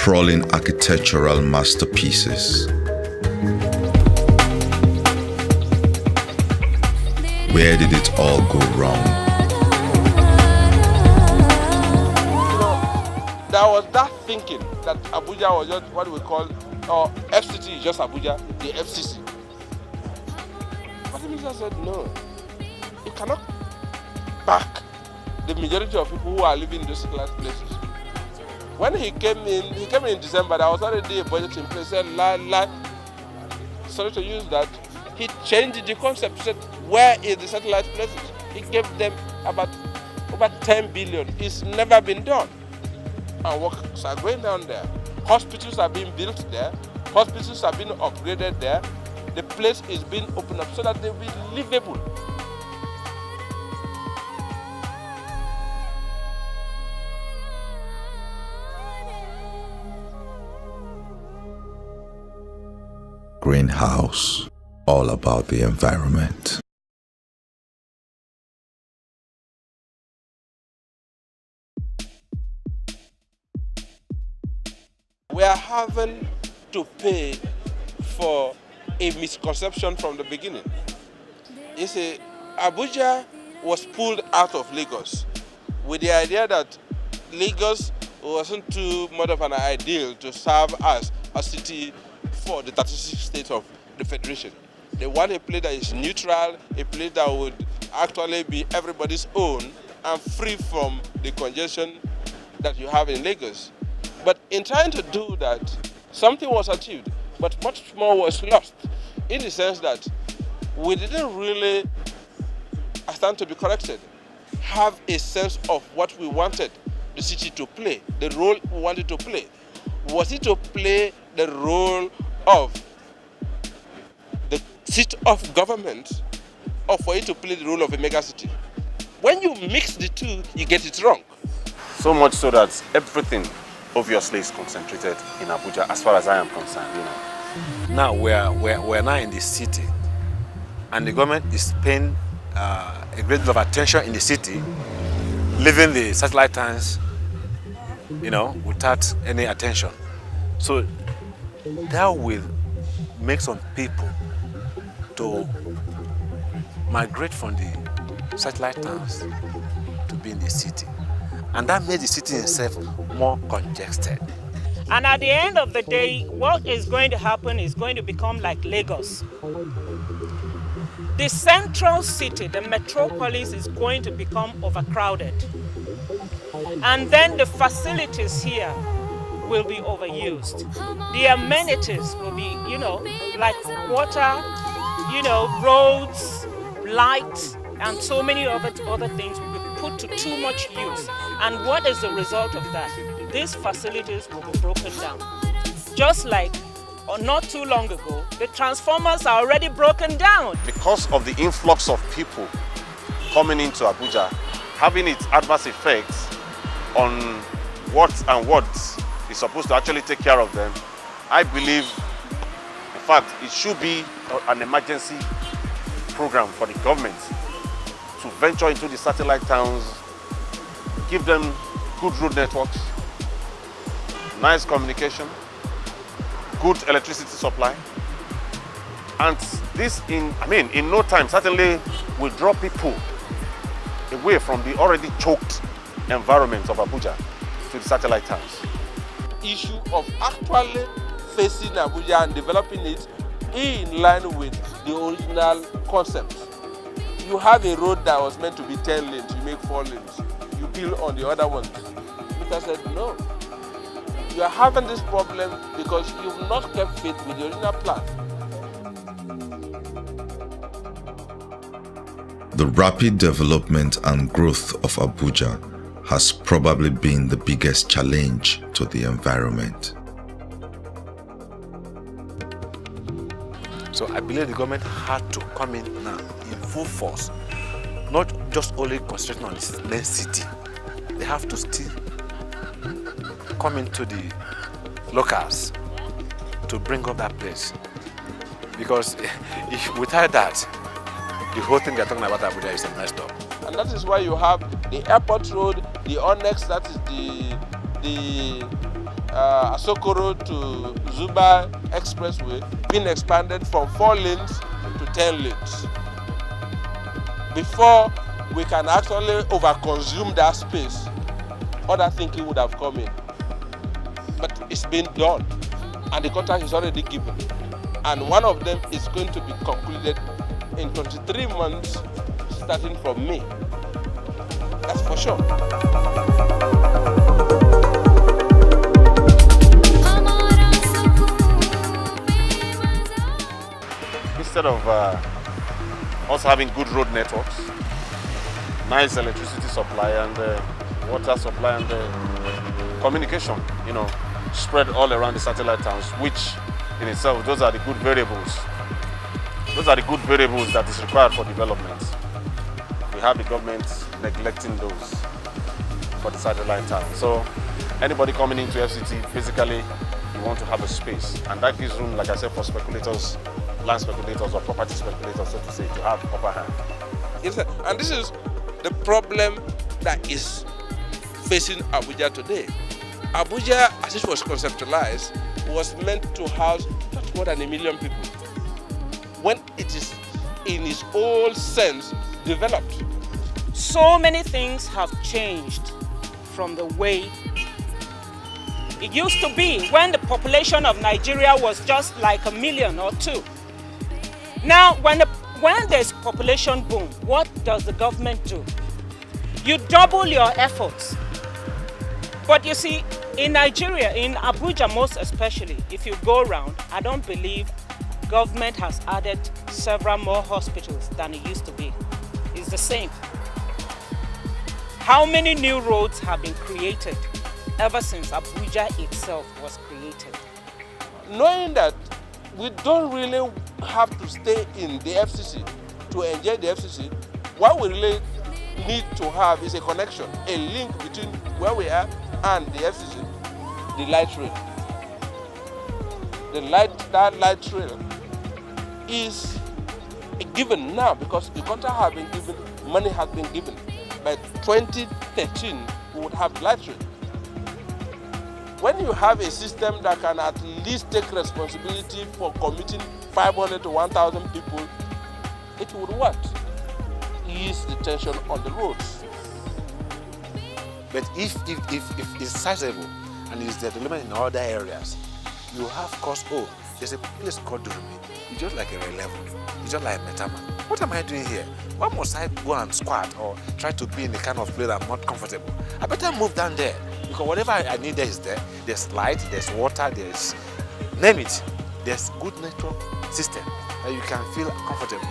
sprawling architectural masterpieces. Where did it all go wrong? There was that thinking that Abuja was just what we call, FCT is just Abuja, the FCC. But the minister said, no, you cannot back the majority of people who are living in those satellite places. When he came in December, there was already a budget in place. Said, sorry to use that, he changed the concept. He said, where is the satellite places? He gave them about over 10 billion. It's never been done. And works are going down there. Hospitals are being built there. Hospitals are being upgraded there. The place is being opened up so that they will be livable. Greenhouse, all about the environment. We are having to pay for a misconception from the beginning. You see, Abuja was pulled out of Lagos with the idea that Lagos wasn't too much of an ideal to serve as a city for the 36 states of the Federation. They want a place that is neutral, a place that would actually be everybody's own and free from the congestion that you have in Lagos. But in trying to do that, something was achieved, but much more was lost, in the sense that we didn't really, I stand to be corrected, have a sense of what we wanted the city to play, the role we wanted to play. Was it to play the role of the seat of government, or for it to play the role of a megacity? When you mix the two, you get it wrong. So much so that everything obviously is concentrated in Abuja, as far as I am concerned, Now we're now in the city, and the government is paying a great deal of attention in the city, leaving the satellite towns, without any attention. So that will make some people to migrate from the satellite towns to be in the city. And that made the city itself more congested. And at the end of the day, what is going to happen is going to become like Lagos. The central city, the metropolis, is going to become overcrowded. And then the facilities here will be overused. The amenities will be, like water, roads, lights, and so many other things will be put to too much use. And what is the result of that? These facilities will be broken down. Just like, not too long ago, the transformers are already broken down. Because of the influx of people coming into Abuja, having its adverse effects on what is supposed to actually take care of them, I believe, in fact, it should be an emergency program for the government to venture into the satellite towns, give them good road networks, nice communication, good electricity supply. And this, in no time, certainly will draw people away from the already choked environment of Abuja to the satellite towns. Issue of actually facing Abuja and developing it in line with the original concept. You have a road that was meant to be 10 lanes, you make 4 lanes. You build on the other ones. Peter said, no. You are having this problem because you've not kept faith with the original plan. The rapid development and growth of Abuja has probably been the biggest challenge to the environment. So I believe the government had to come in now in full force, not just only concentrating on the main city. They have to still come into the locals to bring up that place. Because if without that, the whole thing they're talking about Abuja is messed up. And that is why you have the airport road, the Onyx, that is Asokoro to Zuba Expressway being expanded from 4 lanes to 10 lanes. Before we can actually overconsume that space, other thinking would have come in. But it's been done, and the contract is already given. And one of them is going to be concluded in 23 months, starting from May. That's for sure. Instead of also having good road networks, nice electricity supply and water supply and communication, spread all around the satellite towns, which in itself, those are the good variables. Those are the good variables that is required for development. We have the government neglecting those for the satellite town. So anybody coming into FCT, basically you want to have a space, and that gives room, like I said, for speculators, land speculators or property speculators, so to say, to have upper hand. Yes, sir. And this is the problem that is facing Abuja today. Abuja, as it was conceptualized, was meant to house not more than 1 million people, when it is in its old sense developed. So many things have changed from the way it used to be when the population of Nigeria was just like 1 million or 2. Now, when there's population boom, what does the government do? You double your efforts. But you see, in Nigeria, in Abuja most especially, if you go around, I don't believe government has added several more hospitals than it used to be. It's the same. How many new roads have been created ever since Abuja itself was created? Knowing that we don't really have to stay in the FCC to enjoy the FCC, what we really need to have is a connection, a link between where we are and the FCC, the light rail. That light rail is a given now because the contract has been given, money has been given. By 2013, we would have light rail. When you have a system that can at least take responsibility for committing 500 to 1,000 people, it would what? Ease the tension on the roads. But if it's sizable and it's the development in other areas, you have cost. Oh, there's a place called Durumi. It's just like a level. It's just like Metama. What am I doing here? Why must I go and squat or try to be in the kind of place I'm not comfortable? I better move down there because whatever I need there is there. There's light, there's water, there's name it. There's good network system that you can feel comfortable.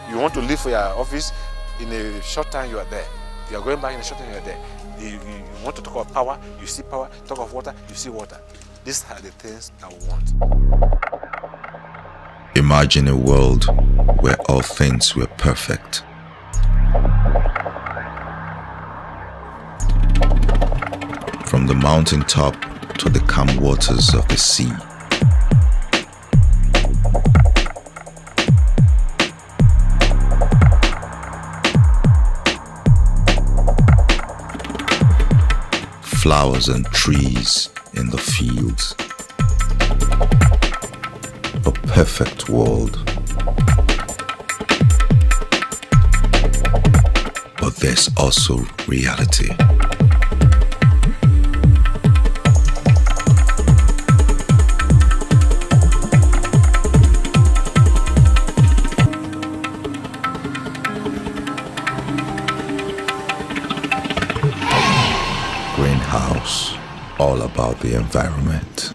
You want to leave for your office in a short time, you are there. You are going back in a short time, you are there. You want to talk of power, you see power. Talk of water, you see water. These are the things I want. Imagine a world where all things were perfect. From the mountaintop to the calm waters of the sea. Flowers and trees in the fields. A perfect world. But there's also reality. Greenhouse, all about the environment.